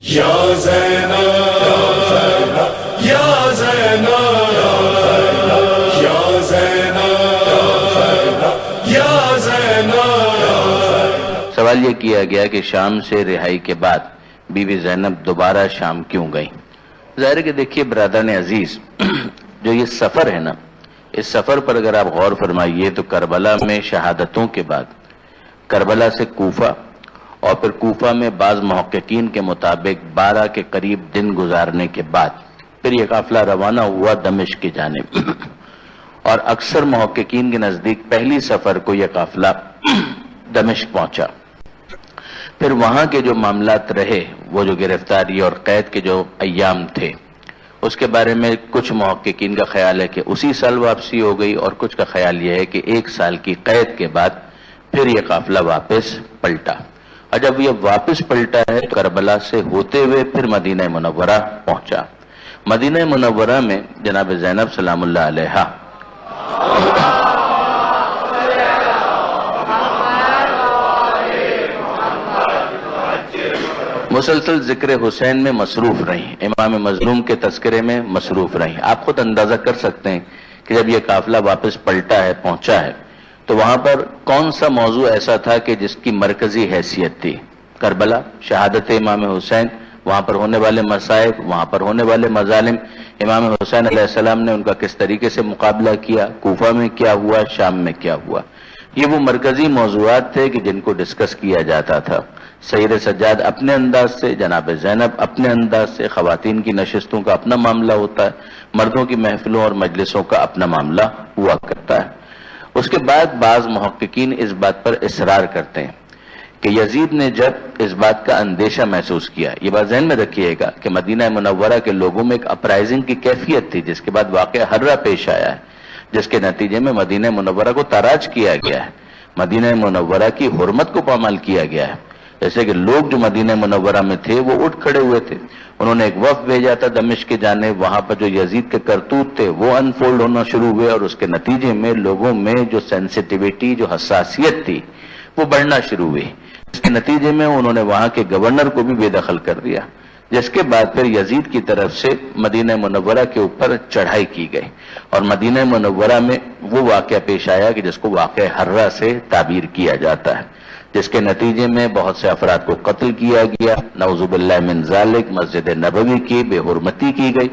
یا زینب یا زینب یا زینب یا زینب۔ سوال یہ کیا گیا کہ شام سے رہائی کے بعد بی بی زینب دوبارہ شام کیوں گئیں؟ ظاہر ہے کہ دیکھیے برادران عزیز، جو یہ سفر ہے نا، اس سفر پر اگر آپ غور فرمائیے تو کربلا میں شہادتوں کے بعد کربلا سے کوفہ اور پھر کوفہ میں بعض محققین کے مطابق 12 کے قریب دن گزارنے کے بعد پھر یہ قافلہ روانہ ہوا دمشق کی جانب، اور اکثر محققین کے نزدیک پہلی سفر کو یہ قافلہ دمشق پہنچا۔ پھر وہاں کے جو معاملات رہے، وہ جو گرفتاری اور قید کے جو ایام تھے، اس کے بارے میں کچھ محققین کا خیال ہے کہ اسی سال واپسی ہو گئی، اور کچھ کا خیال یہ ہے کہ 1 سال کی قید کے بعد پھر یہ قافلہ واپس پلٹا، اور جب یہ واپس پلٹا ہے کربلا سے ہوتے ہوئے پھر مدینہ منورہ پہنچا۔ مدینہ منورہ میں جناب زینب سلام اللہ علیہا مسلسل ذکر حسین میں مصروف رہیں، امام مظلوم کے تذکرے میں مصروف رہیں۔ آپ خود اندازہ کر سکتے ہیں کہ جب یہ قافلہ واپس پلٹا ہے، پہنچا ہے، تو وہاں پر کون سا موضوع ایسا تھا کہ جس کی مرکزی حیثیت تھی؟ کربلا، شہادت امام حسین، وہاں پر ہونے والے مصائب، وہاں پر ہونے والے مظالم، امام حسین علیہ السلام نے ان کا کس طریقے سے مقابلہ کیا، کوفہ میں کیا ہوا، شام میں کیا ہوا۔ یہ وہ مرکزی موضوعات تھے کہ جن کو ڈسکس کیا جاتا تھا۔ سید سجاد اپنے انداز سے، جناب زینب اپنے انداز سے، خواتین کی نشستوں کا اپنا معاملہ ہوتا ہے، مردوں کی محفلوں اور مجلسوں کا اپنا معاملہ ہوا کرتا ہے۔ اس کے بعد بعض محققین اس بات پر اصرار کرتے ہیں کہ یزید نے جب اس بات کا اندیشہ محسوس کیا، یہ بات ذہن میں رکھیے گا کہ مدینہ منورہ کے لوگوں میں ایک اپرائزنگ کی کیفیت تھی، جس کے بعد واقعہ ہررہ پیش آیا ہے، جس کے نتیجے میں مدینہ منورہ کو تاراج کیا گیا ہے، مدینہ منورہ کی حرمت کو پامال کیا گیا ہے۔ جیسے کہ لوگ جو مدینہ منورہ میں تھے وہ اٹھ کھڑے ہوئے تھے، انہوں نے ایک وفد بھیجا تھا دمشق کے جانب، وہاں پر جو یزید کے کرتوت تھے وہ انفولڈ ہونا شروع ہوئے، اور اس کے نتیجے میں لوگوں میں جو سینسیٹیویٹی، جو حساسیت تھی، وہ بڑھنا شروع ہوئی۔ اس کے نتیجے میں انہوں نے وہاں کے گورنر کو بھی بے دخل کر دیا، جس کے بعد پھر یزید کی طرف سے مدینہ منورہ کے اوپر چڑھائی کی گئی، اور مدینہ منورہ میں وہ واقعہ پیش آیا کہ جس کو واقعہ ہررہ سے تعبیر کیا جاتا ہے، جس کے نتیجے میں بہت سے افراد کو قتل کیا گیا، نعوذ باللہ من ذالک، مسجد نبوی کی بے حرمتی کی گئی،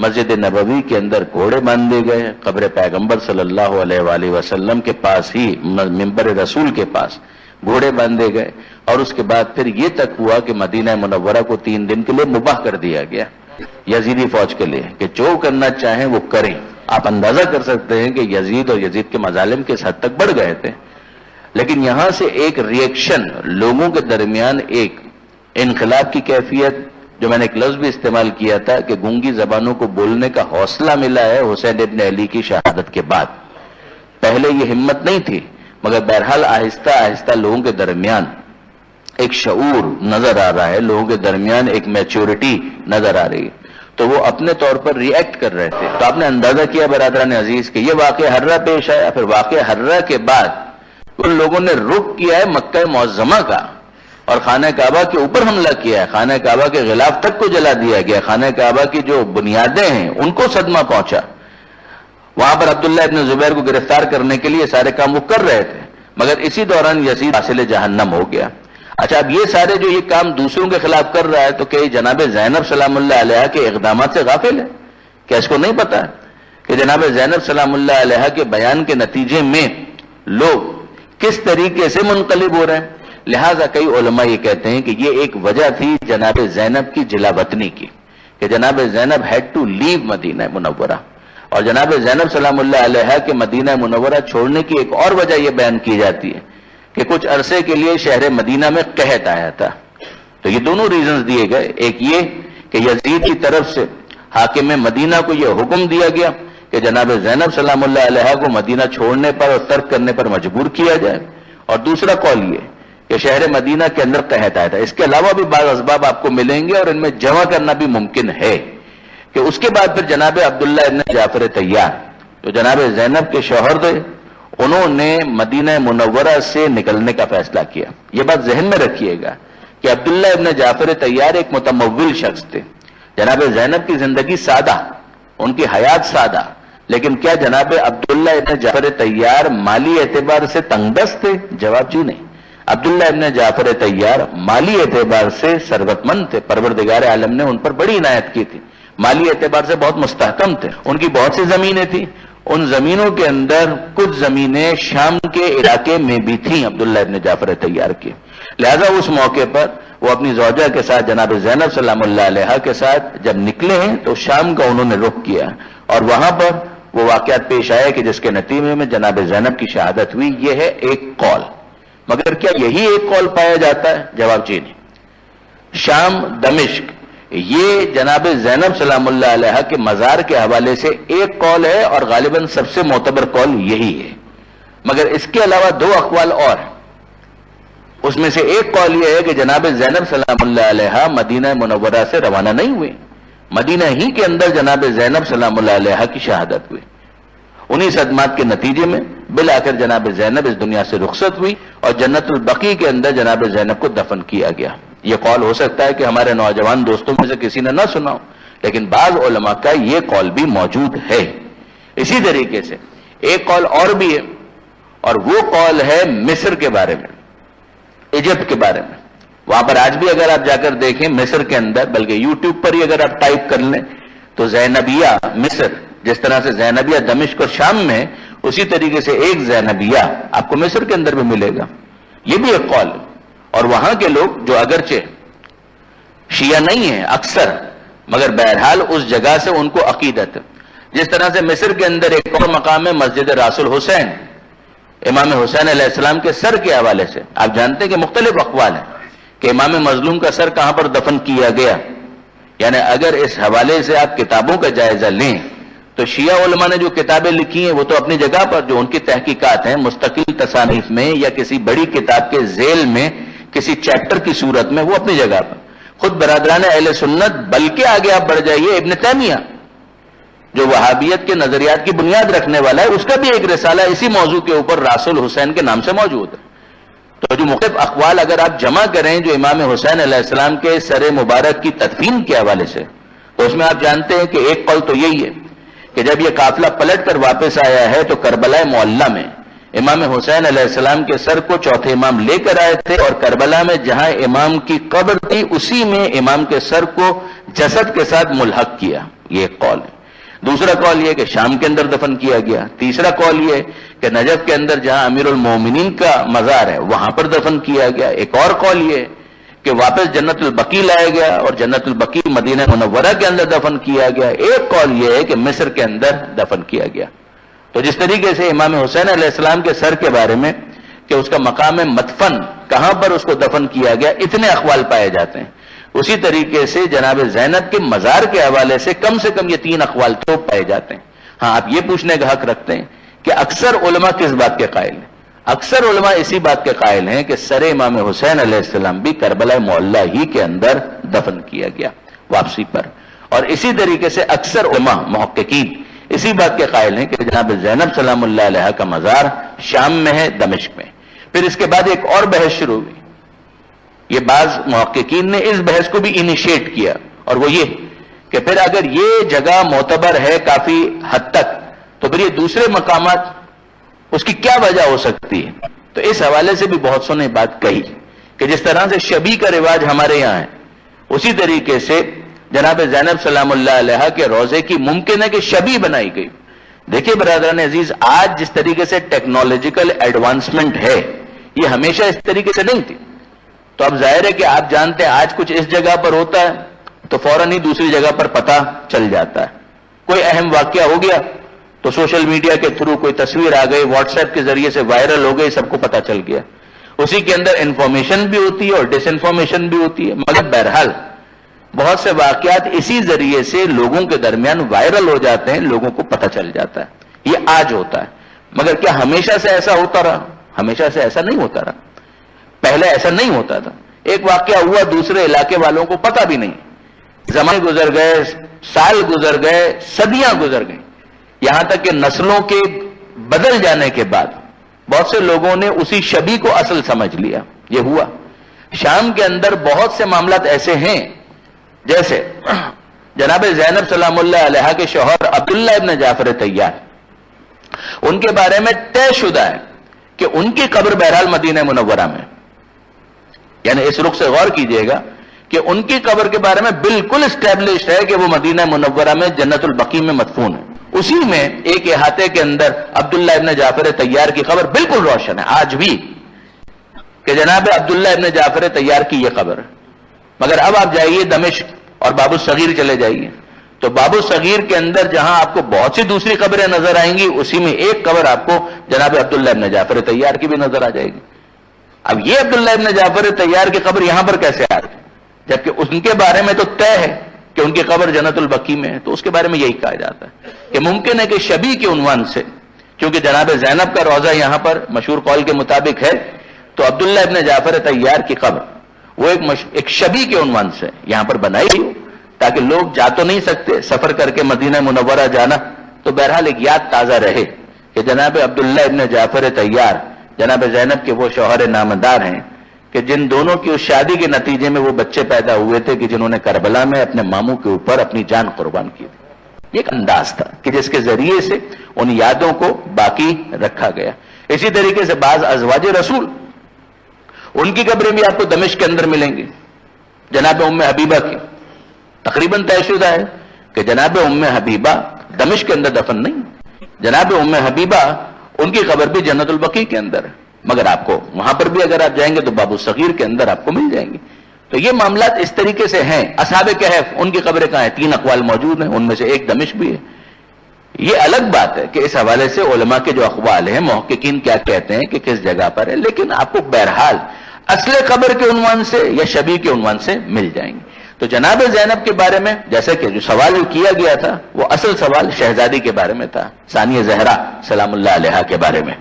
مسجد نبوی کے اندر گھوڑے باندھے گئے، قبر پیغمبر صلی اللہ علیہ وآلہ وسلم کے پاس ہی، منبر رسول کے پاس گھوڑے باندھے گئے، اور اس کے بعد پھر یہ تک ہوا کہ مدینہ منورہ کو 3 دن کے لیے مباح کر دیا گیا یزیدی فوج کے لیے، کہ جو کرنا چاہیں وہ کریں۔ آپ اندازہ کر سکتے ہیں کہ یزید اور یزید کے مظالم کس حد تک بڑھ گئے تھے، لیکن یہاں سے ایک ریئیکشن، لوگوں کے درمیان ایک انقلاب کی کیفیت، جو میں نے ایک لفظ بھی استعمال کیا تھا کہ گونگی زبانوں کو بولنے کا حوصلہ ملا ہے حسین ابن علی کی شہادت کے بعد۔ پہلے یہ ہمت نہیں تھی، مگر بہرحال آہستہ آہستہ لوگوں کے درمیان ایک شعور نظر آ رہا ہے، لوگوں کے درمیان ایک میچورٹی نظر آ رہی ہے، تو وہ اپنے طور پر ریئیکٹ کر رہے تھے۔ تو آپ نے اندازہ کیا برادران عزیز کہ یہ واقعہ ہررہ پیش آیا، پھر واقعہ ہررہ کے بعد ان لوگوں نے رخ کیا ہے مکہ معظمہ کا، اور خانہ کعبہ کے اوپر حملہ کیا ہے، خانہ کعبہ کے غلاف تک کو جلا دیا گیا، خانہ کعبہ کی جو بنیادیں ہیں ان کو صدمہ پہنچا۔ وہاں پر عبداللہ ابن زبیر کو گرفتار کرنے کے لیے سارے کام وہ کر رہے تھے، مگر اسی دوران یزید حاصل جہنم ہو گیا۔ اچھا، اب یہ سارے جو یہ کام دوسروں کے خلاف کر رہا ہے، تو کہ جناب زینب سلام اللہ علیہ کے اقدامات سے غافل ہے؟ کیا اس کو نہیں پتا ہے کہ جناب زینب سلام اللہ علیہ کے بیان کے نتیجے میں لوگ کس طریقے سے منقلب ہو رہے ہیں؟ لہٰذا کئی علماء یہ کہتے ہیں کہ یہ ایک وجہ تھی جناب زینب کی جلا وطنی کی، کہ جناب زینب ہیڈ ٹو لیو مدینہ منورہ، اور جناب زینب سلام اللہ علیہ کے مدینہ منورہ چھوڑنے کی ایک اور وجہ یہ بیان کی جاتی ہے کہ کچھ عرصے کے لیے شہر مدینہ میں قحط آیا تھا۔ تو یہ دونوں ریزنز دیے گئے، ایک یہ کہ یزید کی طرف سے حاکم مدینہ کو یہ حکم دیا گیا کہ جناب زینب سلام اللہ علیہ کو مدینہ چھوڑنے پر اور ترک کرنے پر مجبور کیا جائے، اور دوسرا قول یہ کہ شہر مدینہ کے اندر قحط آیا تھا۔ اس کے علاوہ بھی بعض اسباب آپ کو ملیں گے، اور ان میں جمع کرنا بھی ممکن ہے کہ اس کے بعد پھر جناب عبداللہ ابن جعفر طیار، جو جناب زینب کے شوہر تھے، انہوں نے مدینہ منورہ سے نکلنے کا فیصلہ کیا۔ یہ بات ذہن میں رکھیے گا کہ عبداللہ ابن جعفر طیار ایک متمول شخص تھے. جناب زینب کی زندگی سادہ، ان کی حیات سادہ، لیکن کیا جناب عبداللہ ابن جعفر طیار مالی اعتبار سے تنگ دست تھے؟ جواب جی نہیں. عبداللہ ابن جعفر طیار مالی اعتبار سے ثروت مند تھے. پروردگار عالم نے ان پر بڑی عنایت کی تھی، مالی اعتبار سے بہت مستحکم تھے. ان کی بہت سی زمینیں تھیں. ان زمینوں کے اندر کچھ زمینیں شام کے علاقے میں بھی تھیں عبداللہ ابن جعفر طیار کی. لہذا اس موقع پر وہ اپنی زوجہ کے ساتھ جناب زینب سلام اللہ علیہ کے ساتھ جب نکلے ہیں تو شام کا انہوں نے رخ کیا، اور وہاں پر وہ واقعات پیش آئے کہ جس کے نتیجے میں جناب زینب کی شہادت ہوئی. یہ ہے ایک قول. مگر کیا یہی ایک قول پایا جاتا ہے؟ جواب جی نہیں. شام، دمشق، یہ جناب زینب سلام اللہ علیہ کے مزار کے حوالے سے ایک قول ہے، اور غالباً سب سے معتبر قول یہی ہے. مگر اس کے علاوہ دو اقوال اور ہیں. اس میں سے ایک قول یہ ہے کہ جناب زینب سلام اللہ علیہ مدینہ منورہ سے روانہ نہیں ہوئے، مدینہ ہی کے اندر جناب زینب سلام اللہ علیہ کی شہادت ہوئی. انہی صدمات کے نتیجے میں بالآخر جناب زینب اس دنیا سے رخصت ہوئی، اور جنت البقیع کے اندر جناب زینب کو دفن کیا گیا. یہ قول ہو سکتا ہے کہ ہمارے نوجوان دوستوں میں سے کسی نے نہ سنا ہو، لیکن بعض علماء کا یہ قول بھی موجود ہے. اسی طریقے سے ایک قول اور بھی ہے، اور وہ قول ہے مصر کے بارے میں، ایجپٹ کے بارے میں. وہاں پر آج بھی اگر آپ جا کر دیکھیں مصر کے اندر، بلکہ یوٹیوب پر ہی اگر آپ ٹائپ کر لیں تو زینبیہ مصر، جس طرح سے زینبیہ دمشق اور شام میں، اسی طریقے سے ایک زینبیہ آپ کو مصر کے اندر بھی ملے گا. یہ بھی ایک قول ہے. اور وہاں کے لوگ جو اگرچہ شیعہ نہیں ہیں اکثر، مگر بہرحال اس جگہ سے ان کو عقیدت ہے. جس طرح سے مصر کے اندر ایک اور مقام ہے مسجد راس الحسین، امام حسین علیہ السلام کے سر کے حوالے سے. آپ جانتے ہیں کہ مختلف اقوال ہیں کہ امام مظلوم کا سر کہاں پر دفن کیا گیا. یعنی اگر اس حوالے سے آپ کتابوں کا جائزہ لیں تو شیعہ علماء نے جو کتابیں لکھی ہیں وہ تو اپنی جگہ پر، جو ان کی تحقیقات ہیں مستقل تصانیف میں یا کسی بڑی کتاب کے ذیل میں کسی چیپٹر کی صورت میں، وہ اپنی جگہ پر. خود برادران اہل سنت، بلکہ آگے آپ بڑھ جائیے ابن تیمیہ جو وہابیت کے نظریات کی بنیاد رکھنے والا ہے، اس کا بھی ایک رسالہ اسی موضوع کے اوپر راس الحسین کے نام سے موجود ہے. تو جو مختلف اقوال اگر آپ جمع کریں جو امام حسین علیہ السلام کے سر مبارک کی تدفین کے حوالے سے، تو اس میں آپ جانتے ہیں کہ ایک قول تو یہی ہے کہ جب یہ قافلہ پلٹ کر واپس آیا ہے تو کربلا معلہ میں امام حسین علیہ السلام کے سر کو چوتھے امام لے کر آئے تھے، اور کربلا میں جہاں امام کی قبر تھی اسی میں امام کے سر کو جسد کے ساتھ ملحق کیا. یہ ایک قول ہے. دوسرا قول یہ کہ شام کے اندر دفن کیا گیا. تیسرا قول یہ کہ نجف کے اندر جہاں امیر المومنین کا مزار ہے وہاں پر دفن کیا گیا. ایک اور قول یہ کہ واپس جنت البقیع لایا گیا اور جنت البقیع مدینہ منورہ کے اندر دفن کیا گیا. ایک قول یہ ہے کہ مصر کے اندر دفن کیا گیا. تو جس طریقے سے امام حسین علیہ السلام کے سر کے بارے میں کہ اس کا مقام مدفن کہاں پر اس کو دفن کیا گیا، اتنے اقوال پائے جاتے ہیں، اسی طریقے سے جناب زینب کے مزار کے حوالے سے کم یہ 3 اقوال تو پائے جاتے ہیں. ہاں، آپ یہ پوچھنے کا حق رکھتے ہیں کہ اکثر علماء کس بات کے قائل ہیں؟ اکثر علماء اسی بات کے قائل ہیں کہ سر امام حسین علیہ السلام بھی کربلا معلہ ہی کے اندر دفن کیا گیا واپسی پر. اور اسی طریقے سے اکثر علماء محققین اسی بات کے قائل ہیں کہ جناب زینب سلام اللہ علیہ کا مزار شام میں ہے، دمشق میں. پھر اس کے بعد ایک اور بحث شروع ہوئی. یہ بعض محققین نے اس بحث کو بھی انیشیٹ کیا، اور وہ یہ کہ پھر اگر یہ جگہ معتبر ہے کافی حد تک تو پھر یہ دوسرے مقامات اس کی کیا وجہ ہو سکتی ہے. تو اس حوالے سے بھی بہت سو نے بات کہی کہ جس طرح سے شبی کا رواج ہمارے یہاں ہے، اسی طریقے سے جناب زینب سلام اللہ علیہ کے روزے کی ممکن ہے کہ شبی بنائی گئی. دیکھیے برادران عزیز، آج جس طریقے سے ٹیکنالوجیکل ایڈوانسمنٹ ہے یہ ہمیشہ اس طریقے سے نہیں تھی. تو اب ظاہر ہے کہ آپ جانتے ہیں آج کچھ اس جگہ پر ہوتا ہے تو فوراً ہی دوسری جگہ پر پتہ چل جاتا ہے. کوئی اہم واقعہ ہو گیا تو سوشل میڈیا کے تھرو کوئی تصویر آ گئی، واٹس ایپ کے ذریعے سے وائرل ہو گئی، سب کو پتہ چل گیا. اسی کے اندر انفارمیشن بھی ہوتی ہے اور ڈس انفارمیشن بھی ہوتی ہے. مگر بہرحال بہت سے واقعات اسی ذریعے سے لوگوں کے درمیان وائرل ہو جاتے ہیں، لوگوں کو پتہ چل جاتا ہے. یہ آج ہوتا ہے. مگر کیا ہمیشہ سے ایسا ہوتا رہا؟ ہمیشہ سے ایسا نہیں ہوتا رہا. پہلے ایسا نہیں ہوتا تھا. ایک واقعہ ہوا، دوسرے علاقے والوں کو پتہ بھی نہیں. زمانے گزر گئے، سال گزر گئے، صدیاں گزر گئیں، یہاں تک کہ نسلوں کے بدل جانے کے بعد بہت سے لوگوں نے اسی شبی کو اصل سمجھ لیا. یہ ہوا. شام کے اندر بہت سے معاملات ایسے ہیں، جیسے جناب زینب سلام اللہ علیہا کے شوہر عبداللہ ابن جعفر طیار، ان کے بارے میں طے شدہ ہے کہ ان کی قبر بہرحال مدینہ منورہ میں، یعنی اس رخ سے غور کیجئے گا کہ ان کی قبر کے بارے میں بالکل اسٹیبلشڈ ہے کہ وہ مدینہ منورہ میں جنت البقیع میں مدفون ہے. اسی میں ایک احاطے کے اندر عبداللہ ابن جعفر طیار کی قبر بالکل روشن ہے آج بھی کہ جناب عبداللہ ابن جعفر طیار کی یہ قبر. مگر اب آپ جائیے دمشق اور باب الصغیر چلے جائیے تو باب الصغیر کے اندر جہاں آپ کو بہت سی دوسری قبریں نظر آئیں گی، اسی میں ایک قبر آپ کو جناب عبداللہ ابن جعفر طیار کی بھی نظر آ جائے گی. اب یہ عبداللہ ابن جعفر طیار کی قبر یہاں پر کیسے آ گئی، جبکہ ان کے بارے میں تو طے ہے کہ ان کی قبر جنت البقیع میں ہے. تو اس کے بارے میں یہی کہا جاتا ہے کہ ممکن ہے کہ شبیہ کے عنوان سے، کیونکہ جناب زینب کا روضہ یہاں پر مشہور قول کے مطابق ہے، تو عبداللہ ابن جعفر طیار کی قبر وہ ایک شبیہ کے عنوان سے یہاں پر بنائی گئی تاکہ لوگ جا تو نہیں سکتے سفر کر کے مدینہ منورہ جانا، تو بہرحال ایک یاد تازہ رہے کہ جناب عبداللہ ابن جعفر طیار جناب زینب کے وہ شوہر نامدار ہیں کہ جن دونوں کی اس شادی کے نتیجے میں وہ بچے پیدا ہوئے تھے کہ جنہوں نے کربلا میں اپنے ماموں کے اوپر اپنی جان قربان کی تھی. یہ ایک انداز تھا کہ جس کے ذریعے سے ان یادوں کو باقی رکھا گیا. اسی طریقے سے بعض ازواج رسول، ان کی قبریں بھی آپ کو دمشق کے اندر ملیں گی. جناب ام حبیبہ کی تقریباً طے شدہ ہے کہ جناب ام حبیبہ دمشق کے اندر دفن نہیں، جناب ام حبیبہ ان کی قبر بھی جنت البقیع کے اندر ہے، مگر آپ کو وہاں پر بھی اگر آپ جائیں گے تو باب الصغیر کے اندر آپ کو مل جائیں گی. تو یہ معاملات اس طریقے سے ہیں. اصحاب کہف ان کی قبریں کہاں ہیں؟ 3 اقوال موجود ہیں، ان میں سے ایک دمشق بھی ہے. یہ الگ بات ہے کہ اس حوالے سے علماء کے جو اقوال ہیں، محققین کیا کہتے ہیں کہ کس جگہ پر ہے، لیکن آپ کو بہرحال اصل قبر کے عنوان سے یا شبیہ کے عنوان سے مل جائیں گے. تو جناب زینب کے بارے میں جیسا کہ جو سوال کیا گیا تھا وہ اصل سوال شہزادی کے بارے میں تھا، ثانیہ زہرا سلام اللہ علیہا کے بارے میں.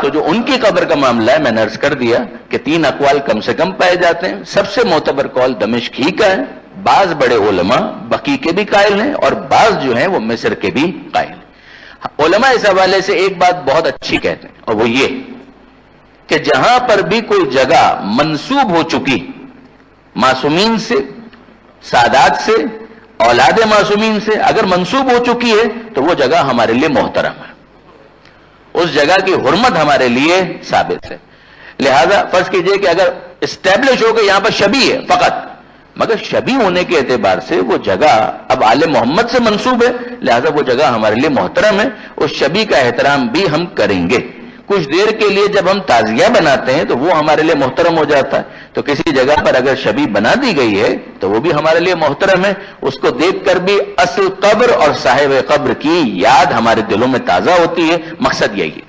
تو جو ان کی قبر کا معاملہ ہے میں نے عرض کر دیا کہ 3 اقوال کم سے کم پائے جاتے ہیں. سب سے معتبر قول دمشق ہی کا ہے. بعض بڑے علماء بقیع کے بھی قائل ہیں اور بعض جو ہیں وہ مصر کے بھی قائل ہیں. علماء اس حوالے سے ایک بات بہت اچھی کہتے ہیں اور وہ یہ کہ جہاں پر بھی کوئی جگہ منسوب ہو چکی معصومین سے، سادات سے، اولاد معصومین سے، اگر منسوب ہو چکی ہے تو وہ جگہ ہمارے لیے محترم ہے، اس جگہ کی حرمت ہمارے لیے ثابت ہے. لہذا فرض کیجئے کہ اگر اسٹیبلش ہو کہ یہاں پر شبیہ ہے فقط، مگر شبیہ ہونے کے اعتبار سے وہ جگہ اب آل محمد سے منسوب ہے، لہذا وہ جگہ ہمارے لیے محترم ہے، اس شبیہ کا احترام بھی ہم کریں گے. کچھ دیر کے لیے جب ہم تعزیہ بناتے ہیں تو وہ ہمارے لیے محترم ہو جاتا ہے. تو کسی جگہ پر اگر شبیہ بنا دی گئی ہے تو وہ بھی ہمارے لیے محترم ہے، اس کو دیکھ کر بھی اصل قبر اور صاحب قبر کی یاد ہمارے دلوں میں تازہ ہوتی ہے. مقصد یہی ہے.